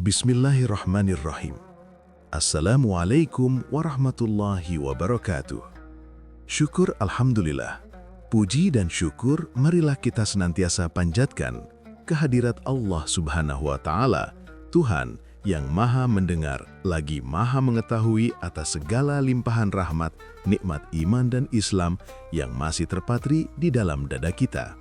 Bismillahirrahmanirrahim. Assalamualaikum warahmatullahi wabarakatuh. Syukur Alhamdulillah. Puji dan syukur marilah kita senantiasa panjatkan kehadirat Allah Subhanahu wa Ta'ala, Tuhan yang Maha Mendengar, lagi Maha Mengetahui atas segala limpahan rahmat, nikmat iman dan Islam yang masih terpatri di dalam dada kita.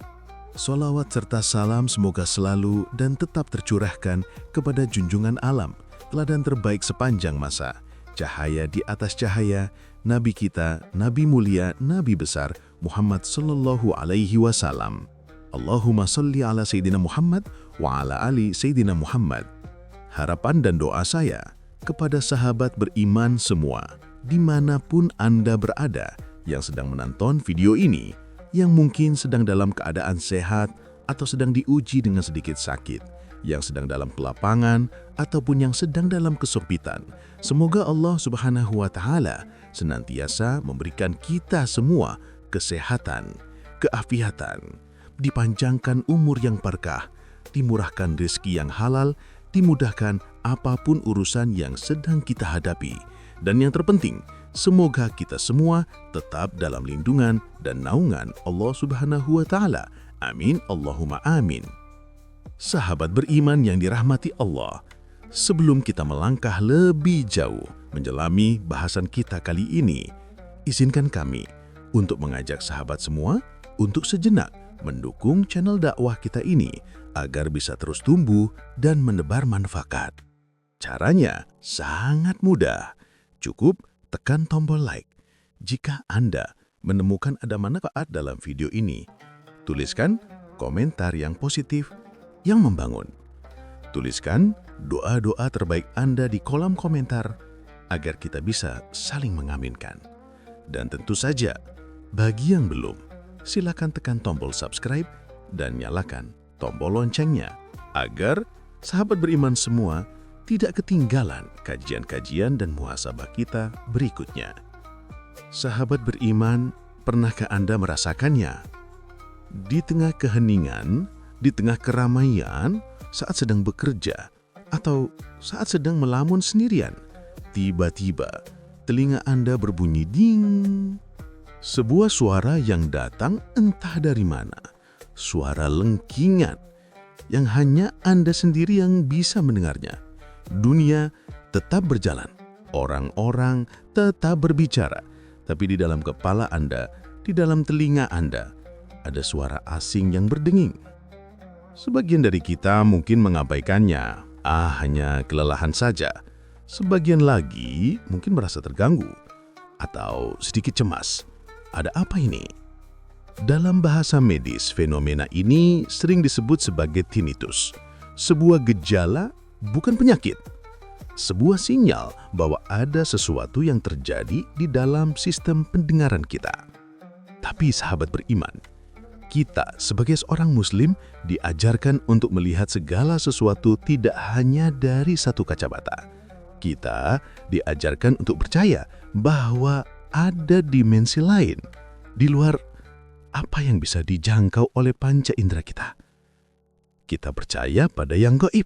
Sholawat serta salam semoga selalu dan tetap tercurahkan kepada junjungan alam, teladan terbaik sepanjang masa, cahaya di atas cahaya, Nabi kita, Nabi mulia, Nabi besar, Muhammad Sallallahu Alaihi Wasallam. Allahumma salli ala Sayyidina Muhammad wa ala ali Sayyidina Muhammad. Harapan dan doa saya kepada sahabat beriman semua, dimanapun Anda berada, yang sedang menonton video ini, yang mungkin sedang dalam keadaan sehat atau sedang diuji dengan sedikit sakit, yang sedang dalam kelapangan ataupun yang sedang dalam kesempitan. Semoga Allah Subhanahu wa Ta'ala senantiasa memberikan kita semua kesehatan, keafiatan, dipanjangkan umur yang berkah, dimurahkan rezeki yang halal, dimudahkan apapun urusan yang sedang kita hadapi. Dan yang terpenting, semoga kita semua tetap dalam lindungan dan naungan Allah Subhanahu wa Ta'ala. Amin, Allahumma amin. Sahabat beriman yang dirahmati Allah, sebelum kita melangkah lebih jauh menjalani bahasan kita kali ini, izinkan kami untuk mengajak sahabat semua untuk sejenak mendukung channel dakwah kita ini agar bisa terus tumbuh dan menebar manfaat. Caranya sangat mudah. Cukup tekan tombol like. Jika Anda menemukan ada manfaat dalam video ini, tuliskan komentar yang positif, yang membangun. Tuliskan doa-doa terbaik Anda di kolom komentar agar kita bisa saling mengaminkan. Dan tentu saja, bagi yang belum, silakan tekan tombol subscribe dan nyalakan tombol loncengnya agar sahabat beriman semua tidak ketinggalan kajian-kajian dan muhasabah kita berikutnya. Sahabat beriman, pernahkah Anda merasakannya? Di tengah keheningan, di tengah keramaian, saat sedang bekerja, atau saat sedang melamun sendirian, tiba-tiba telinga Anda berbunyi ding. Sebuah suara yang datang entah dari mana, suara lengkingan yang hanya Anda sendiri yang bisa mendengarnya. Dunia tetap berjalan, orang-orang tetap berbicara, tapi di dalam kepala Anda, di dalam telinga Anda, ada suara asing yang berdenging. Sebagian dari kita mungkin mengabaikannya, hanya kelelahan saja. Sebagian lagi mungkin merasa terganggu atau sedikit cemas. Ada apa ini? Dalam bahasa medis, fenomena ini sering disebut sebagai tinnitus, sebuah gejala bukan penyakit, sebuah sinyal bahwa ada sesuatu yang terjadi di dalam sistem pendengaran kita. Tapi sahabat beriman, kita sebagai seorang muslim diajarkan untuk melihat segala sesuatu tidak hanya dari satu kacamata. Kita diajarkan untuk percaya bahwa ada dimensi lain di luar apa yang bisa dijangkau oleh panca indera kita. Kita percaya pada yang gaib.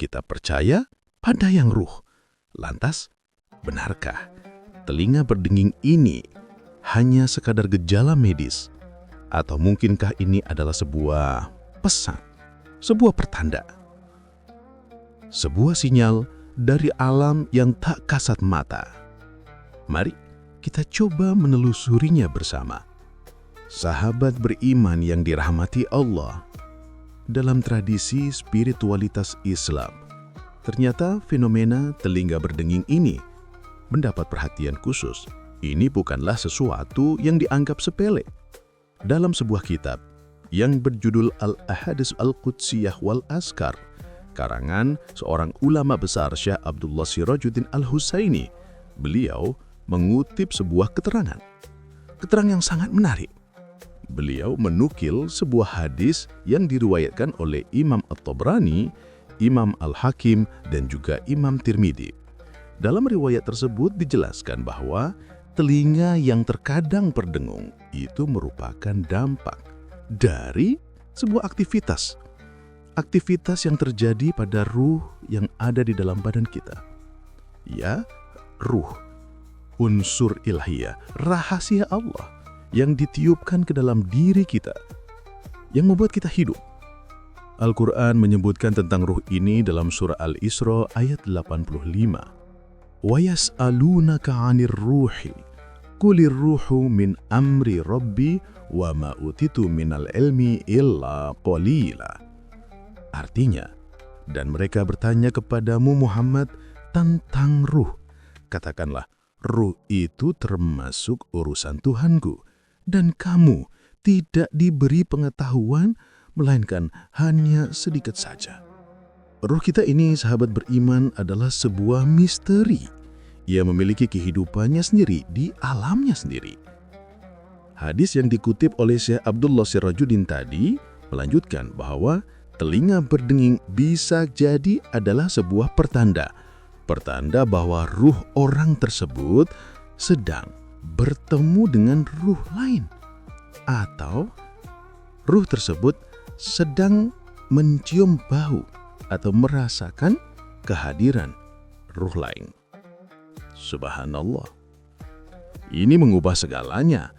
Kita percaya pada yang ruh. Lantas, benarkah telinga berdenging ini hanya sekadar gejala medis? Atau mungkinkah ini adalah sebuah pesan, sebuah pertanda, sebuah sinyal dari alam yang tak kasat mata? Mari kita coba menelusurinya bersama. Sahabat beriman yang dirahmati Allah, dalam tradisi spiritualitas Islam, ternyata fenomena telinga berdenging ini mendapat perhatian khusus. Ini bukanlah sesuatu yang dianggap sepele. Dalam sebuah kitab yang berjudul Al-Ahadits Al-Qudsiyah wal Azkar, karangan seorang ulama besar Syekh Abdullah Sirajuddin Al-Husaini, beliau mengutip sebuah keterangan yang sangat menarik. Beliau menukil sebuah hadis yang diriwayatkan oleh Imam At-Tabrani, Imam Al-Hakim, dan juga Imam Tirmidzi. Dalam riwayat tersebut dijelaskan bahwa telinga yang terkadang berdengung itu merupakan dampak dari sebuah aktivitas aktivitas yang terjadi pada ruh yang ada di dalam badan kita. Ya, ruh, unsur ilahiyah, rahasia Allah yang ditiupkan ke dalam diri kita, yang membuat kita hidup. Al-Quran menyebutkan tentang ruh ini dalam surah Al-Isra ayat 85. وَيَسْأَلُونَكَ عَنِ الرُّوحِ قُلِ الرُّوحُ مِنْ أَمْرِ رَبِّي وَمَا أُوتِيتُ مِنَ الْعِلْمِ إِلَّا قَلِيلًا. Artinya, dan mereka bertanya kepadamu Muhammad tentang ruh. Katakanlah, ruh itu termasuk urusan Tuhanku, dan kamu tidak diberi pengetahuan, melainkan hanya sedikit saja. Ruh kita ini, sahabat beriman, adalah sebuah misteri. Ia memiliki kehidupannya sendiri di alamnya sendiri. Hadis yang dikutip oleh Syekh Abdullah Sirajuddin tadi melanjutkan bahwa telinga berdenging bisa jadi adalah sebuah pertanda bahwa ruh orang tersebut sedang bertemu dengan ruh lain, atau ruh tersebut sedang mencium bau atau merasakan kehadiran ruh lain. Subhanallah. Ini mengubah segalanya.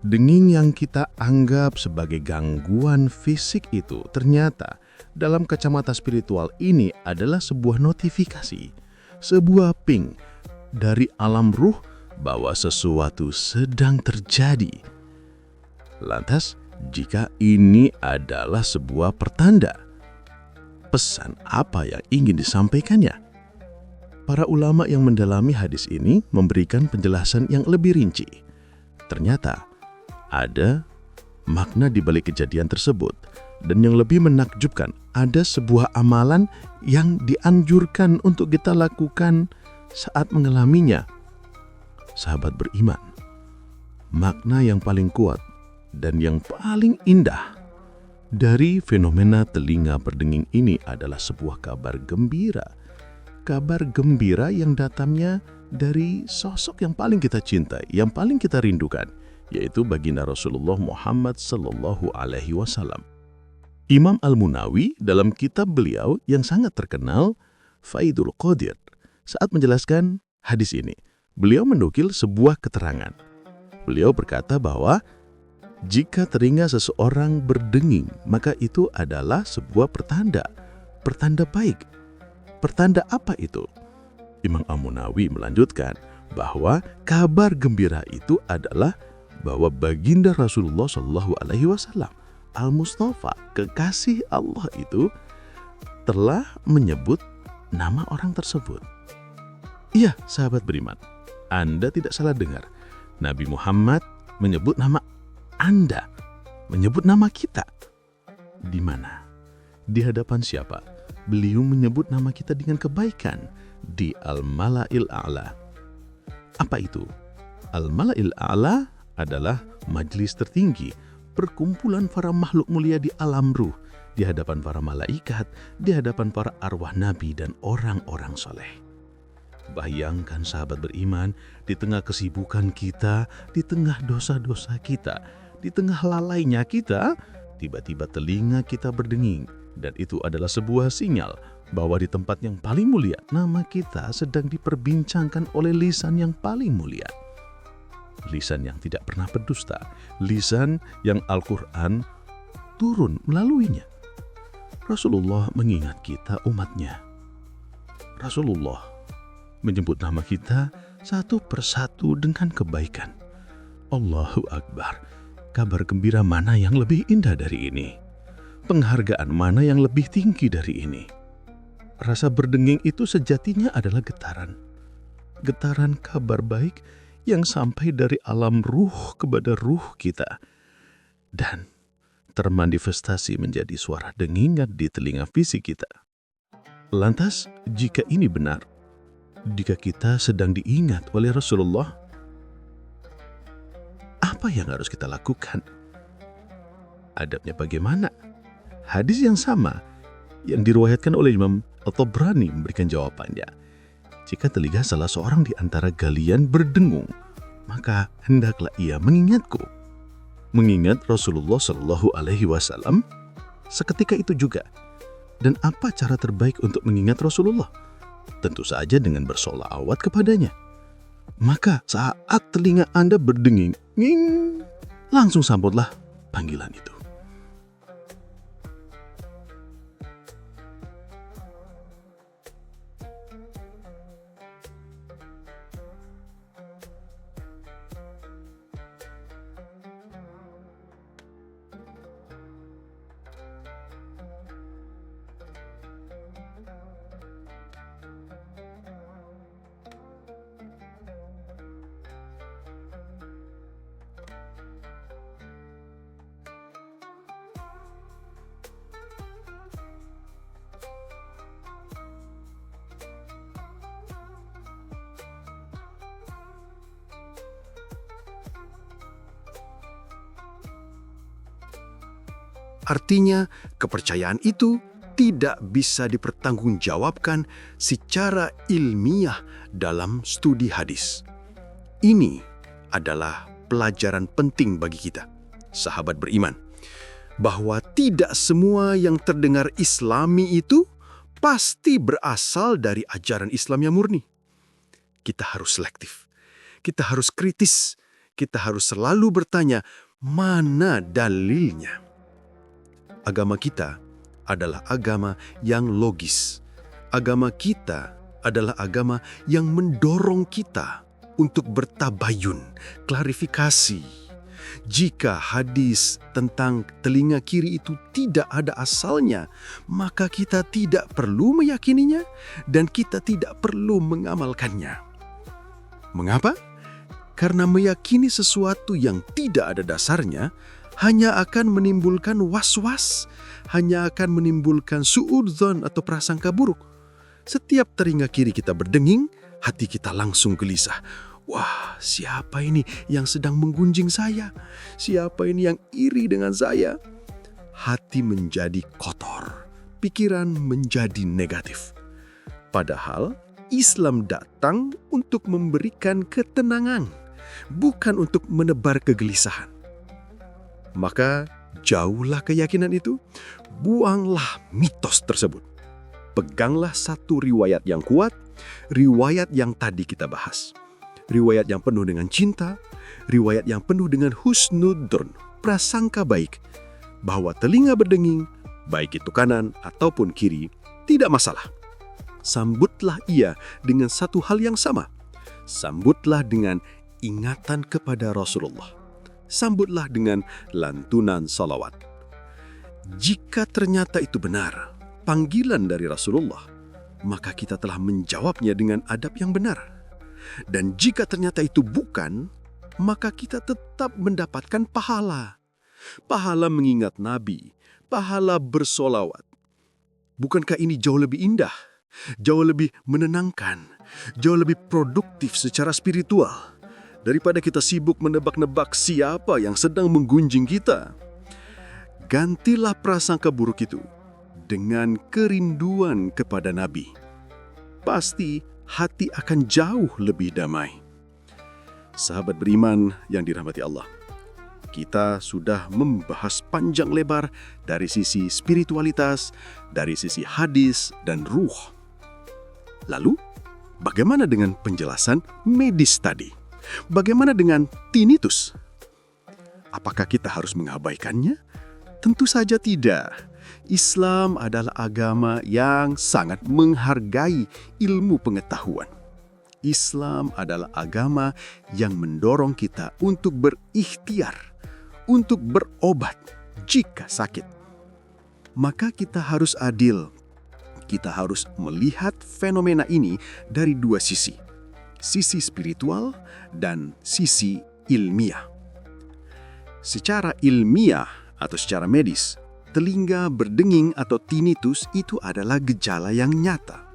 Denging yang kita anggap sebagai gangguan fisik itu ternyata dalam kacamata spiritual ini adalah sebuah notifikasi, sebuah ping dari alam ruh bahwa sesuatu sedang terjadi. Lantas, jika ini adalah sebuah pertanda, pesan apa yang ingin disampaikannya? Para ulama yang mendalami hadis ini memberikan penjelasan yang lebih rinci. Ternyata ada makna di balik kejadian tersebut, dan yang lebih menakjubkan, ada sebuah amalan yang dianjurkan untuk kita lakukan saat mengalaminya. Sahabat beriman, makna yang paling kuat dan yang paling indah dari fenomena telinga berdenging ini adalah sebuah kabar gembira. Kabar gembira yang datangnya dari sosok yang paling kita cintai, yang paling kita rindukan, yaitu baginda Rasulullah Muhammad sallallahu alaihi wasallam. Imam Al-Munawi dalam kitab beliau yang sangat terkenal, Faidul Qadir, saat menjelaskan hadis ini, beliau menukil sebuah keterangan. Beliau berkata bahwa jika telinga seseorang berdenging, maka itu adalah sebuah pertanda baik. Pertanda apa itu? Imam Al-Munawi melanjutkan bahwa kabar gembira itu adalah bahwa baginda Rasulullah SAW, Al-Mustafa, kekasih Allah itu telah menyebut nama orang tersebut. Iya, sahabat beriman, Anda tidak salah dengar. Nabi Muhammad menyebut nama Anda, menyebut nama kita. Di mana? Di hadapan siapa? Beliau menyebut nama kita dengan kebaikan di Al-Mala'il A'la. Apa itu? Al-Mala'il A'la adalah majlis tertinggi, perkumpulan para makhluk mulia di alam ruh, di hadapan para malaikat, di hadapan para arwah nabi dan orang-orang soleh. Bayangkan sahabat beriman, di tengah kesibukan kita, di tengah dosa-dosa kita, di tengah lalainya kita, tiba-tiba telinga kita berdenging. Dan itu adalah sebuah sinyal bahwa di tempat yang paling mulia, nama kita sedang diperbincangkan oleh lisan yang paling mulia. Lisan yang tidak pernah berdusta, lisan yang Al-Quran turun melaluinya. Rasulullah mengingat kita umatnya. Rasulullah menyebut nama kita satu persatu dengan kebaikan. Allahu Akbar. Kabar gembira mana yang lebih indah dari ini? Penghargaan mana yang lebih tinggi dari ini? Rasa berdenging itu sejatinya adalah getaran. Getaran kabar baik yang sampai dari alam ruh kepada ruh kita. Dan termanifestasi menjadi suara dengingan di telinga fisik kita. Lantas, jika ini benar, jika kita sedang diingat oleh Rasulullah, apa yang harus kita lakukan? Adabnya bagaimana? Hadis yang sama yang diriwayatkan oleh Imam At-Tabrani memberikan jawabannya. Jika telinga salah seorang di antara kalian berdengung, maka hendaklah ia mengingatku. Mengingat Rasulullah Shallallahu Alaihi Wasallam seketika itu juga. Dan apa cara terbaik untuk mengingat Rasulullah? Tentu saja dengan bersolawat kepadanya. Maka saat telinga Anda berdenging, nging, langsung sambutlah panggilan itu. Artinya, kepercayaan itu tidak bisa dipertanggungjawabkan secara ilmiah dalam studi hadis. Ini adalah pelajaran penting bagi kita, sahabat beriman, bahwa tidak semua yang terdengar Islami itu pasti berasal dari ajaran Islam yang murni. Kita harus selektif, kita harus kritis, kita harus selalu bertanya, mana dalilnya? Agama kita adalah agama yang logis. Agama kita adalah agama yang mendorong kita untuk bertabayun, klarifikasi. Jika hadis tentang telinga kiri itu tidak ada asalnya, maka kita tidak perlu meyakininya dan kita tidak perlu mengamalkannya. Mengapa? Karena meyakini sesuatu yang tidak ada dasarnya hanya akan menimbulkan was-was, hanya akan menimbulkan suudzon atau prasangka buruk. Setiap telinga kiri kita berdenging, hati kita langsung gelisah. Wah, siapa ini yang sedang menggunjing saya? Siapa ini yang iri dengan saya? Hati menjadi kotor, pikiran menjadi negatif. Padahal Islam datang untuk memberikan ketenangan, bukan untuk menebar kegelisahan. Maka jauhlah keyakinan itu, buanglah mitos tersebut. Peganglah satu riwayat yang kuat, riwayat yang tadi kita bahas. Riwayat yang penuh dengan cinta, riwayat yang penuh dengan husnudzon, prasangka baik, bahwa telinga berdenging, baik itu kanan ataupun kiri, tidak masalah. Sambutlah ia dengan satu hal yang sama. Sambutlah dengan ingatan kepada Rasulullah. Sambutlah dengan lantunan salawat. Jika ternyata itu benar, panggilan dari Rasulullah, maka kita telah menjawabnya dengan adab yang benar. Dan jika ternyata itu bukan, maka kita tetap mendapatkan pahala. Pahala mengingat Nabi, pahala bersolawat. Bukankah ini jauh lebih indah, jauh lebih menenangkan, jauh lebih produktif secara spiritual? Daripada kita sibuk menebak-nebak siapa yang sedang menggunjing kita. Gantilah prasangka buruk itu dengan kerinduan kepada Nabi. Pasti hati akan jauh lebih damai. Sahabat beriman yang dirahmati Allah, kita sudah membahas panjang lebar dari sisi spiritualitas, dari sisi hadis dan ruh. Lalu, bagaimana dengan penjelasan medis tadi? Bagaimana dengan tinnitus? Apakah kita harus mengabaikannya? Tentu saja tidak. Islam adalah agama yang sangat menghargai ilmu pengetahuan. Islam adalah agama yang mendorong kita untuk berikhtiar, untuk berobat jika sakit. Maka kita harus adil. Kita harus melihat fenomena ini dari dua sisi. Sisi spiritual dan sisi ilmiah. Secara ilmiah atau secara medis, telinga berdenging atau tinnitus itu adalah gejala yang nyata.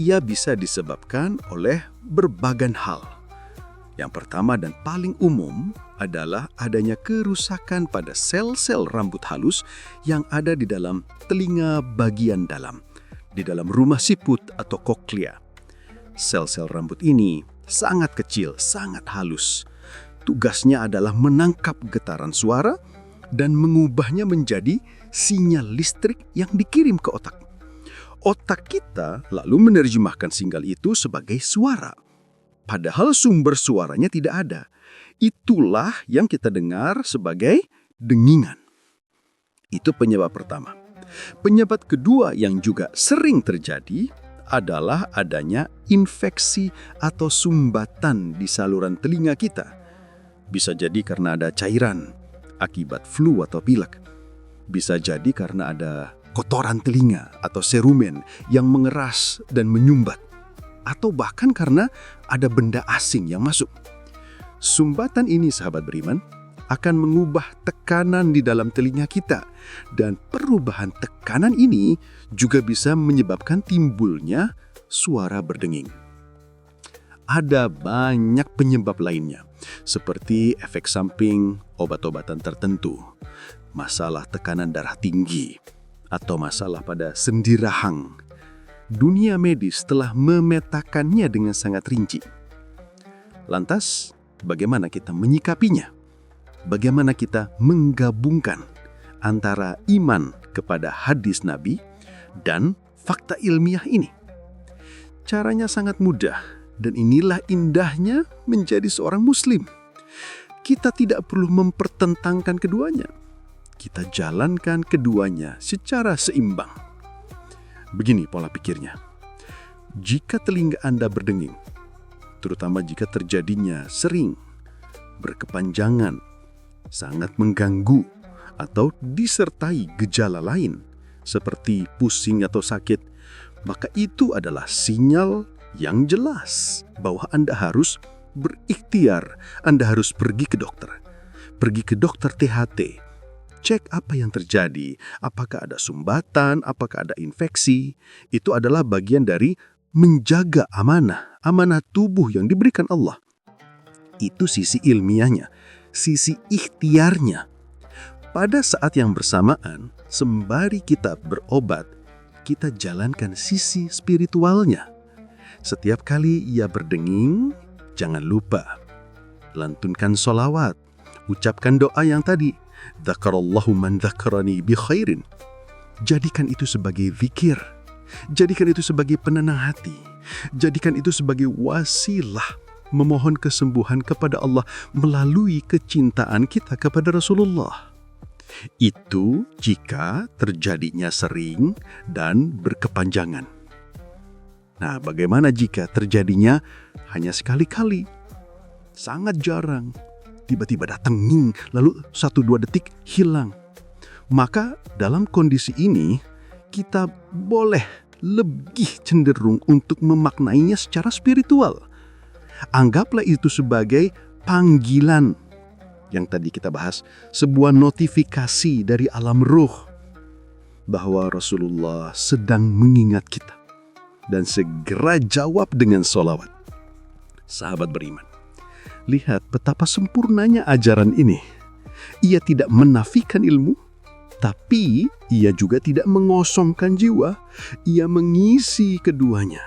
Ia bisa disebabkan oleh berbagai hal. Yang pertama dan paling umum adalah adanya kerusakan pada sel-sel rambut halus yang ada di dalam telinga bagian dalam, di dalam rumah siput atau koklea. Sel-sel rambut ini sangat kecil, sangat halus. Tugasnya adalah menangkap getaran suara dan mengubahnya menjadi sinyal listrik yang dikirim ke otak. Otak kita lalu menerjemahkan sinyal itu sebagai suara. Padahal sumber suaranya tidak ada. Itulah yang kita dengar sebagai dengingan. Itu penyebab pertama. Penyebab kedua yang juga sering terjadi adalah adanya infeksi atau sumbatan di saluran telinga kita. Bisa jadi karena ada cairan akibat flu atau pilek. Bisa jadi karena ada kotoran telinga atau serumen yang mengeras dan menyumbat. Atau bahkan karena ada benda asing yang masuk. Sumbatan ini, sahabat beriman, akan mengubah tekanan di dalam telinga kita. Dan perubahan tekanan ini juga bisa menyebabkan timbulnya suara berdenging. Ada banyak penyebab lainnya, seperti efek samping obat-obatan tertentu, masalah tekanan darah tinggi, atau masalah pada sendi rahang. Dunia medis telah memetakannya dengan sangat rinci. Lantas, bagaimana kita menyikapinya? Bagaimana kita menggabungkan antara iman kepada hadis Nabi dan fakta ilmiah ini? Caranya sangat mudah, dan inilah indahnya menjadi seorang muslim. Kita tidak perlu mempertentangkan keduanya. Kita jalankan keduanya secara seimbang. Begini pola pikirnya. Jika telinga Anda berdenging, terutama jika terjadinya sering, berkepanjangan, sangat mengganggu, atau disertai gejala lain, seperti pusing atau sakit, maka itu adalah sinyal yang jelas bahwa Anda harus berikhtiar, Anda harus pergi ke dokter. Pergi ke dokter THT, cek apa yang terjadi, apakah ada sumbatan, apakah ada infeksi. Itu adalah bagian dari menjaga amanah tubuh yang diberikan Allah. Itu sisi ilmiahnya, sisi ikhtiarnya. Pada saat yang bersamaan, sembari kita berobat, kita jalankan sisi spiritualnya. Setiap kali ia berdenging, jangan lupa lantunkan sholawat, ucapkan doa yang tadi, Dzakarallahu man dzakarani bi khairin. Jadikan itu sebagai zikir. Jadikan itu sebagai penenang hati. Jadikan itu sebagai wasilah memohon kesembuhan kepada Allah melalui kecintaan kita kepada Rasulullah. Itu jika terjadinya sering dan berkepanjangan. Nah, bagaimana jika terjadinya hanya sekali-kali? Sangat jarang. Tiba-tiba datang ning, lalu 1-2 detik hilang. Maka dalam kondisi ini, kita boleh lebih cenderung untuk memaknainya secara spiritual. Anggaplah itu sebagai panggilan yang tadi kita bahas, sebuah notifikasi dari alam ruh bahwa Rasulullah sedang mengingat kita, dan segera jawab dengan sholawat. Sahabat beriman, lihat betapa sempurnanya ajaran ini. Ia tidak menafikan ilmu, tapi ia juga tidak mengosongkan jiwa. Ia mengisi keduanya.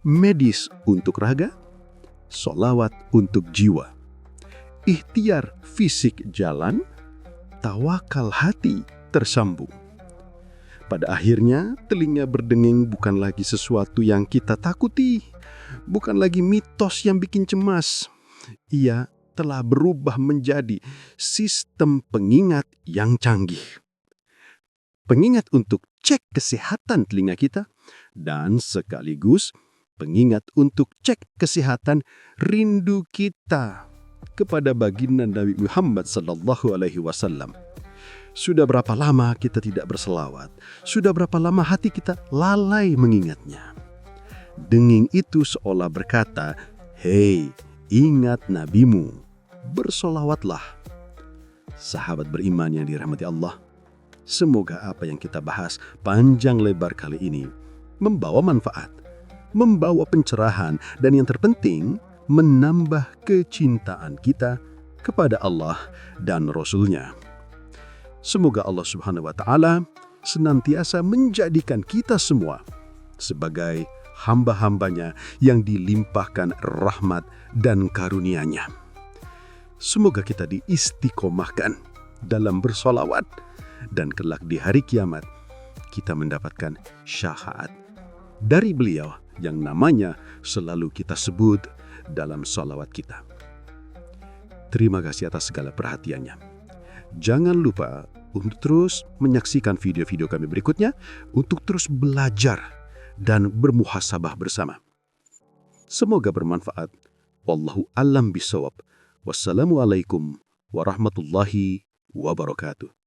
Medis untuk raga, sholawat untuk jiwa. Ikhtiar fisik jalan, tawakal hati tersambung. Pada akhirnya, telinga berdenging bukan lagi sesuatu yang kita takuti, bukan lagi mitos yang bikin cemas. Ia telah berubah menjadi sistem pengingat yang canggih. Pengingat untuk cek kesehatan telinga kita, dan sekaligus pengingat untuk cek kesehatan rindu kita kepada baginda Nabi Muhammad SAW. Sudah berapa lama kita tidak berselawat? Sudah berapa lama hati kita lalai mengingatnya? Denging itu seolah berkata, "Hei, ingat nabimu, bersolawatlah." Sahabat beriman yang dirahmati Allah, semoga apa yang kita bahas panjang lebar kali ini membawa manfaat, membawa pencerahan, dan yang terpenting, menambah kecintaan kita kepada Allah dan Rasul-Nya. Semoga Allah Subhanahu wa Ta'ala senantiasa menjadikan kita semua sebagai hamba-hambanya yang dilimpahkan rahmat dan karunia-Nya. Semoga kita diistiqomahkan dalam bersolawat dan kelak di hari kiamat kita mendapatkan syafaat dari beliau yang namanya selalu kita sebut dalam sholawat kita. Terima kasih atas segala perhatiannya. Jangan lupa untuk terus menyaksikan video-video kami berikutnya untuk terus belajar dan bermuhasabah bersama. Semoga bermanfaat. Wallahu a'lam bishawab. Wassalamualaikum warahmatullahi wabarakatuh.